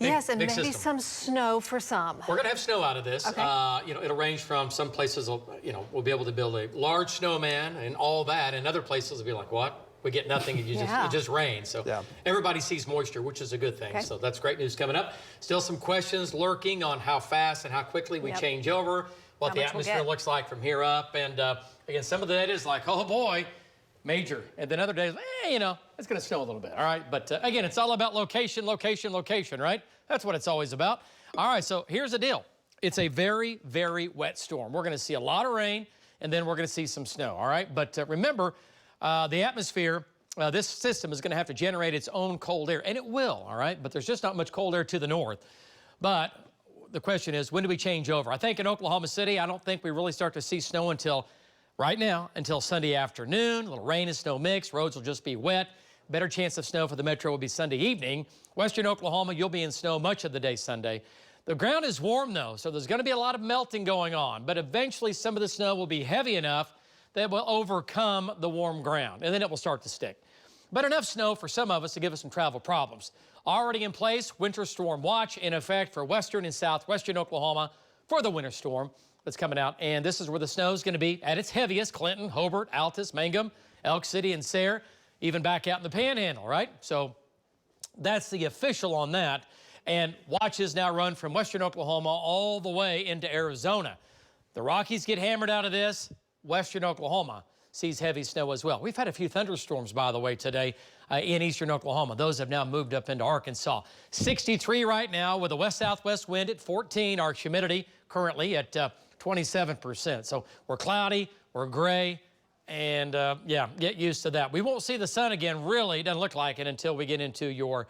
Yes, and big maybe system. some snow for some. We're going to have snow out of this. Okay. You know, it'll range from some places, we'll be able to build a large snowman and all that, and other places will be like, what? We get nothing, and it just rains. So everybody sees moisture, which is a good thing. Okay. So that's great news coming up. Still some questions lurking on how fast and how quickly we change over, what the atmosphere looks like from here up. And again, some of the data is like, oh boy, major. And then other days, you know, it's going to snow a little bit. All right. But again, it's all about location, location, location, right? That's what it's always about. All right. So here's the deal. It's a very, very wet storm. We're going to see a lot of rain, and then we're going to see some snow. All right. But remember, the atmosphere, this system is going to have to generate its own cold air, and it will, all right? But there's just not much cold air to the north. But the question is, when do we change over? I think in Oklahoma City, I don't think we really start to see snow until right now, until Sunday afternoon. A little rain and snow mix. Roads will just be wet. Better chance of snow for the metro will be Sunday evening. Western Oklahoma, you'll be in snow much of the day Sunday. The ground is warm, though, so there's going to be a lot of melting going on. But eventually, some of the snow will be heavy enough that will overcome the warm ground, and then it will start to stick. But enough snow for some of us to give us some travel problems. Already in place, winter storm watch in effect for western and southwestern Oklahoma for the winter storm that's coming out. And this is where the snow is going to be at its heaviest: Clinton, Hobart, Altus, Mangum, Elk City, and Sayre, even back out in the Panhandle, right? So that's the official on that. And watches now run from western Oklahoma all the way into Arizona. The Rockies get hammered out of this. Western Oklahoma sees heavy snow as well. We've had a few thunderstorms, by the way, today in eastern Oklahoma. Those have now moved up into Arkansas. 63 right now with a west-southwest wind at 14. Our humidity currently at 27%. So we're cloudy, we're gray, and yeah, get used to that. We won't see the sun again, really, doesn't look like it, until we get into your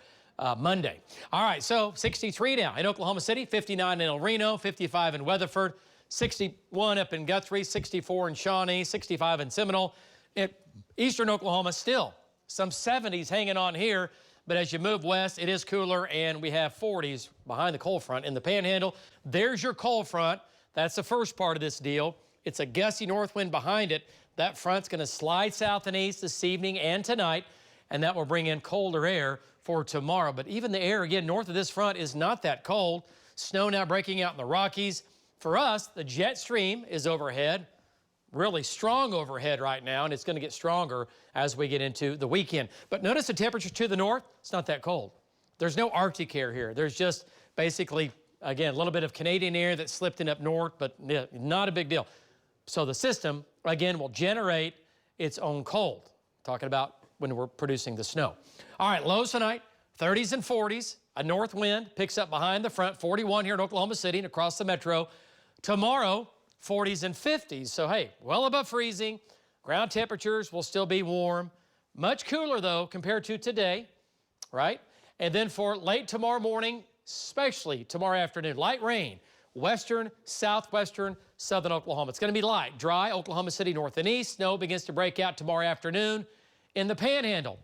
Monday. All right, so 63 now in Oklahoma City, 59 in El Reno, 55 in Weatherford, 61 up in Guthrie, 64 in Shawnee, 65 in Seminole. In eastern Oklahoma, still some 70s hanging on here, but as you move west, it is cooler, and we have 40s behind the cold front in the Panhandle. There's your cold front. That's the first part of this deal. It's a gusty north wind behind it. That front's going to slide south and east this evening and tonight, and that will bring in colder air for tomorrow. But even the air, again, north of this front is not that cold. Snow now breaking out in the Rockies. For us, the jet stream is overhead, really strong overhead right now, and it's going to get stronger as we get into the weekend. But notice the temperature to the north, it's not that cold. There's no Arctic air here. There's just basically, again, a little bit of Canadian air that slipped in up north, but not a big deal. So the system, again, will generate its own cold. Talking about when we're producing the snow. All right, lows tonight, 30s and 40s. A north wind picks up behind the front, 41 here in Oklahoma City and across the metro. Tomorrow, 40s and 50s. So, hey, well above freezing. Ground temperatures will still be warm. Much cooler, though, compared to today, right? And then for late tomorrow morning, especially tomorrow afternoon, light rain, western, southwestern, southern Oklahoma. It's going to be light, dry, Oklahoma City north and east. Snow begins to break out tomorrow afternoon in the Panhandle.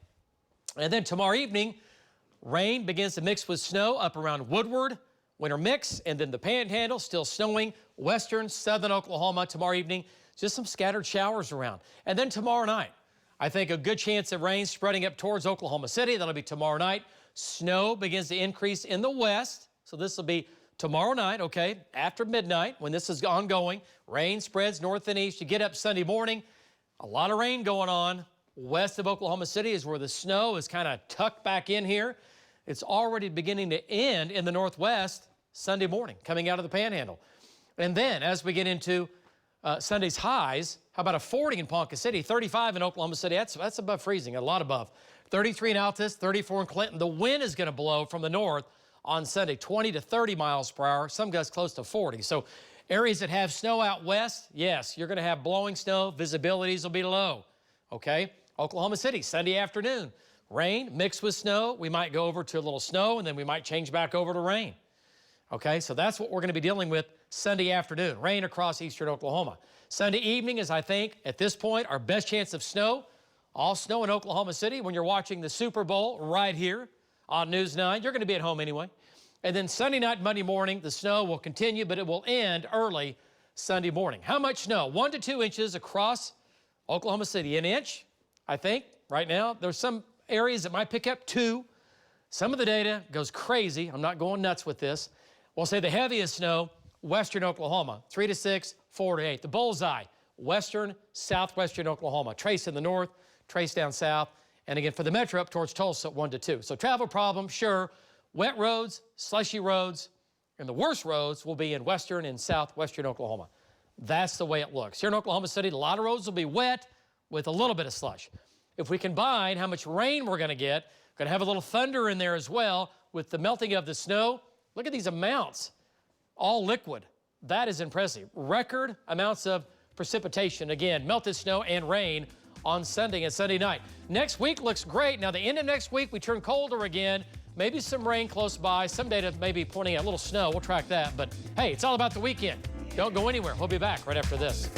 And then tomorrow evening, rain begins to mix with snow up around Woodward, winter mix, and then the Panhandle still snowing, western, southern Oklahoma tomorrow evening, just some scattered showers around. And then tomorrow night, I think a good chance of rain spreading up towards Oklahoma City. That'll be tomorrow night. Snow begins to increase in the west, so this will be tomorrow night, okay, after midnight when this is ongoing. Rain spreads north and east. You get up Sunday morning, a lot of rain going on. West of Oklahoma City is where the snow is kind of tucked back in here. It's already beginning to end in the northwest Sunday morning, coming out of the Panhandle. And then as we get into Sunday's highs, how about a 40 in Ponca City, 35 in Oklahoma City? That's above freezing, a lot above. 33 in Altus, 34 in Clinton. The wind is going to blow from the north on Sunday, 20 to 30 miles per hour. Some gusts close to 40. So areas that have snow out west, yes, you're going to have blowing snow. Visibilities will be low, okay? Oklahoma City, Sunday afternoon. Rain mixed with snow. We might go over to a little snow, and then we might change back over to rain. Okay, so that's what we're going to be dealing with Sunday afternoon. Rain across eastern Oklahoma. Sunday evening is, I think, at this point, our best chance of snow. All snow in Oklahoma City when you're watching the Super Bowl right here on News 9. You're going to be at home anyway. And then Sunday night, Monday morning, the snow will continue, but it will end early Sunday morning. How much snow? 1 to 2 inches across Oklahoma City. An inch, I think, right now. There's some areas that might pick up 2. Some of the data goes crazy. I'm not going nuts with this. We'll say the heaviest snow, western Oklahoma, 3 to 6, 4 to 8. The bullseye, western, southwestern Oklahoma. Trace in the north, trace down south. And again, for the metro up towards Tulsa, 1 to 2. So travel problem, sure. Wet roads, slushy roads, and the worst roads will be in western and southwestern Oklahoma. That's the way it looks. Here in Oklahoma City, a lot of roads will be wet with a little bit of slush. If we combine how much rain we're going to get, going to have a little thunder in there as well with the melting of the snow. Look at these amounts, all liquid. That is impressive. Record amounts of precipitation. Again, melted snow and rain on Sunday and Sunday night. Next week looks great. Now, the end of next week, we turn colder again. Maybe some rain close by. Some data may be pointing at a little snow. We'll track that. But, hey, it's all about the weekend. Don't go anywhere. We'll be back right after this.